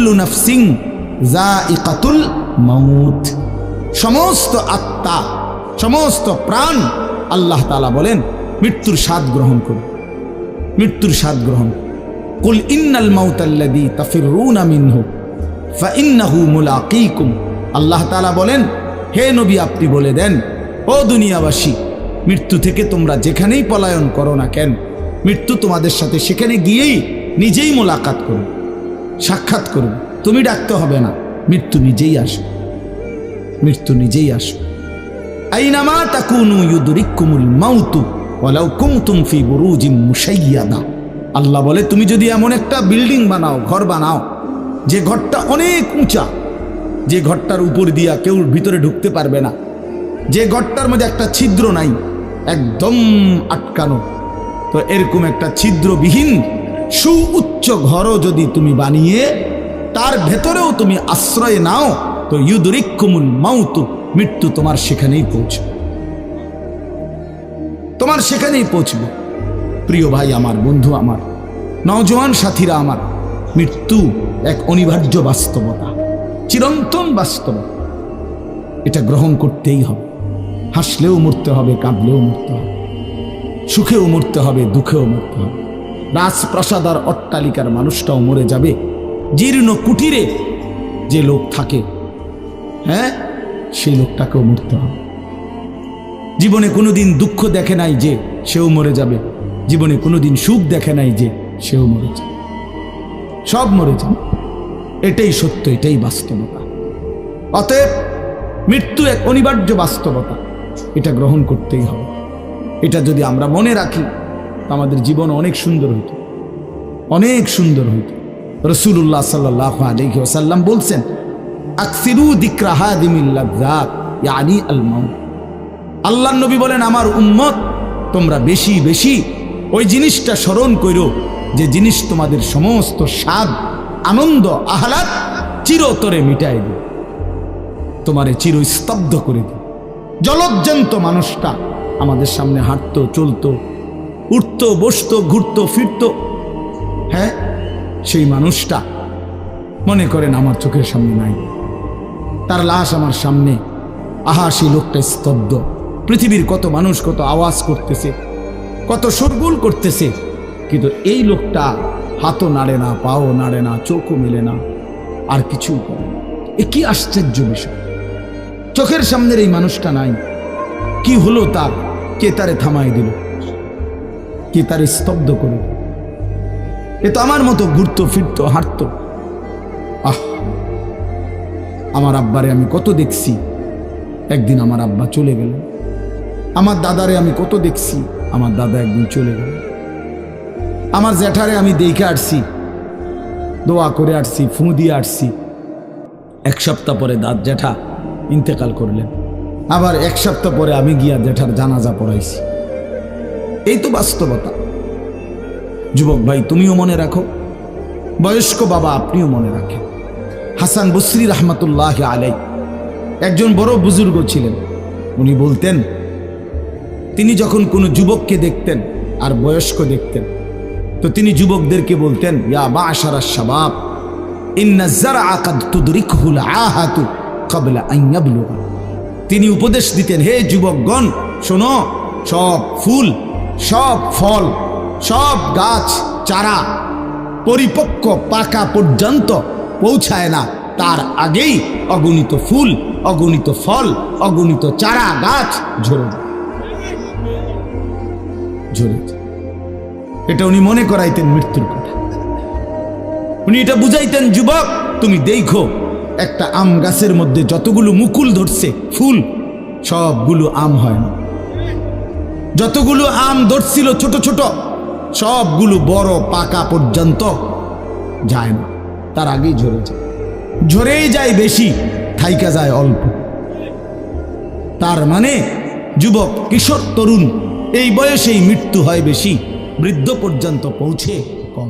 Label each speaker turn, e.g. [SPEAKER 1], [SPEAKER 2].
[SPEAKER 1] কুল্লু নাফসিন যায়িকাতুল মাউত, সমস্ত আত্মা, সমস্ত প্রাণ আল্লাহ তাআলা বলেন মৃত্যুর স্বাদ গ্রহণ করুন, মৃত্যুর স্বাদ গ্রহণ। কুল ইন্নাল মাউতাল্লাযী তাফিরুনা মিনহু ফাইন্নাহু মুলাকীকুম, আল্লাহ তাআলা বলেন হে নবী আপনি বলে দেন ও দুনিয়াবাসী, মৃত্যু থেকে তোমরা যেখানেই পলায়ন করো না কেন, মৃত্যু তোমাদের সাথে সেখানে গিয়েই নিজেই মোলাকাত করো, সাক্ষাৎ করো। তুমি ডাকতে হবে না, মৃত্যু নিজেই আসবে, মৃত্যু নিজেই আসবে। আইনামা তাকুনু ইউদরিকুমুল মাউতু ওয়ালাউ কুনতুম ফি বুরুজিম মুশাইয়াদা, আল্লাহ বলে তুমি যদি এমন একটা বিল্ডিং বানাও, ঘর বানাও, যে ঘরটা অনেক উঁচা, যে ঘরটার উপর দিয়া কেউ ভিতরে ঢুকতে পারবে না, যে ঘরটার মধ্যে একটা ছিদ্র নাই, একদম আটকানো, তো এরকম একটা ছিদ্রবিহীন সুউচ্চ ঘরও যদি তুমি বানিয়ে তার ভেতরেও তুমি আশ্রয় নাও, তো ইউদরিকুমুল মাউতু, মৃত্যু তোমার সেখানেই পৌঁছবে, তোমার সেখানেই পৌঁছবে। প্রিয় ভাই আমার, বন্ধু আমার, নওজোয়ান সাথীরা আমার, মৃত্যু এক অনিবার্য বাস্তবতা, চিরন্তন বাস্তবতা, এটা গ্রহণ করতেই হবে। হাসলেও মরতে হবে, কাঁদলেও মরতে হবে, সুখেও মরতে হবে, দুঃখেও মরতে হবে। রাজপ্রাসাদ আর অট্টালিকার মানুষটাও মরে যাবে, জীর্ণ কুটিরে যে লোক থাকে, হ্যাঁ, সেই লোকটাকেও মরতে হবে। জীবনে কোনোদিন দুঃখ দেখে নাই যে সেও মরে যাবে, জীবনে কোনোদিন সুখ দেখে নাই যে সেও মরে যাবে, সব মরে যাবে। এটাই সত্য, এটাই বাস্তবতা। অতএব মৃত্যু এক অনিবার্য বাস্তবতা, এটা গ্রহণ করতেই হবে। এটা যদি আমরা মনে রাখি আমাদের জীবন অনেক সুন্দর হইত, অনেক সুন্দর হইত। রাসূলুল্লাহ সাল্লাল্লাহু আলাইহি ওয়াসাল্লাম বলছেন আকসিরু যিকরা হাদিমিল লাযযাত ইয়ানি আল মাউত, আল্লাহর নবী বলেন আমার উম্মত তোমরা বেশি বেশি ওই জিনিসটা স্মরণ করো যে জিনিস তোমাদের সমস্ত স্বাদ, আনন্দ, আহ্লাদ চিরতরে মিটাই দিবে, তোমারে চিরস্তব্ধ করে দিবে। জলজ্জান্ত মানুষটা আমাদের সামনে হাঁটতো, চলতো, উঠতো, বসতো, ঘুরতো, ফিরতো, হ্যাঁ, সেই মানুষটা মনে করেন আমার চোখের সামনে নাই, তার লাশ আমার সামনে, আহা সেই লোকটা স্তব্ধ। পৃথিবীর কত মানুষ কত আওয়াজ করতেছে, কত শোরগোল করতেছে, কিন্তু এই লোকটা হাতও নাড়ে না, পাও নাড়ে না, চোখও মেলে না, আর কিছু করে না। এ কি আশ্চর্য বিষয়! চোখের সামনের এই মানুষটা নাই, কি হলো তার? কে তারে থামাই দিল? কে তারে স্তব্ধ করে? এ তো আমার মতো ঘুরতো, ফিরতো, হাঁটতো। আহ, আমার আব্বারে আমি কত দেখছি, একদিন আমার আব্বা চলে গেল। আমার দাদারে আমি কত দেখছি, আমার দাদা একদিন চলে গেল। আমার জ্যাঠারে আমি দেখে আসছি, দোয়া করে আসছি, ফুঁ দিয়ে আসছি। এক সপ্তাহ পরে জ্যাঠা ইন্তেকাল করলেন, আবার এক সপ্তাহ পরে আমি গিয়া জ্যাঠার জানাজা পড়াইছি। এই তো বাস্তবতা। যুবক ভাই তুমিও মনে রাখো, বয়স্ক বাবা আপনিও মনে রাখেন। হাসান বসরি রহমতুল্লাহ আলাই একজন বড় বুজুর্গ ছিলেন। উনি বলতেন, তিনি যখন কোনো যুবককে দেখতেন আর বয়স্ক দেখতেন, তো তিনি যুবকদেরকে বলতেন ইয়া মা'শারাশ শাবাব ইন্না যারআ কাদ তুদরিকুহুল আহাতু ক্বাবলা আন ইয়াবলুগা। তিনি উপদেশ দিতেন, হে যুবকগণ শোনো, সব ফুল, সব ফল, সব গাছ চারা পরিপক্ক পাকা পর্যন্ত পৌঁছায় না, তার আগেই অগণিত ফুল, অগণিত ফল, অগণিত চারা গাছ ঝরে ঝরে। এটা উনি মনে করাইতেন মৃত্যুর কথা। উনি এটা বুঝাইতেন, যুবক তুমি দেখো একটা আম গাছের মধ্যে যতগুলো মুকুল ধরছে ফুল, সবগুলো আম হয় না। যতগুলো আম ধরছিল ছোট ছোট, সবগুলো বড় পাকা পর্যন্ত যায় না, তার আগেই ঝরে যায়। ঝরেই যায় বেশি, থাইকা যায় অল্প। তার মানে যুবক, কিশোর, তরুণ এই বয়সেই মৃত্যু হয় বেশি, বৃদ্ধ পর্যন্ত পৌঁছে কম।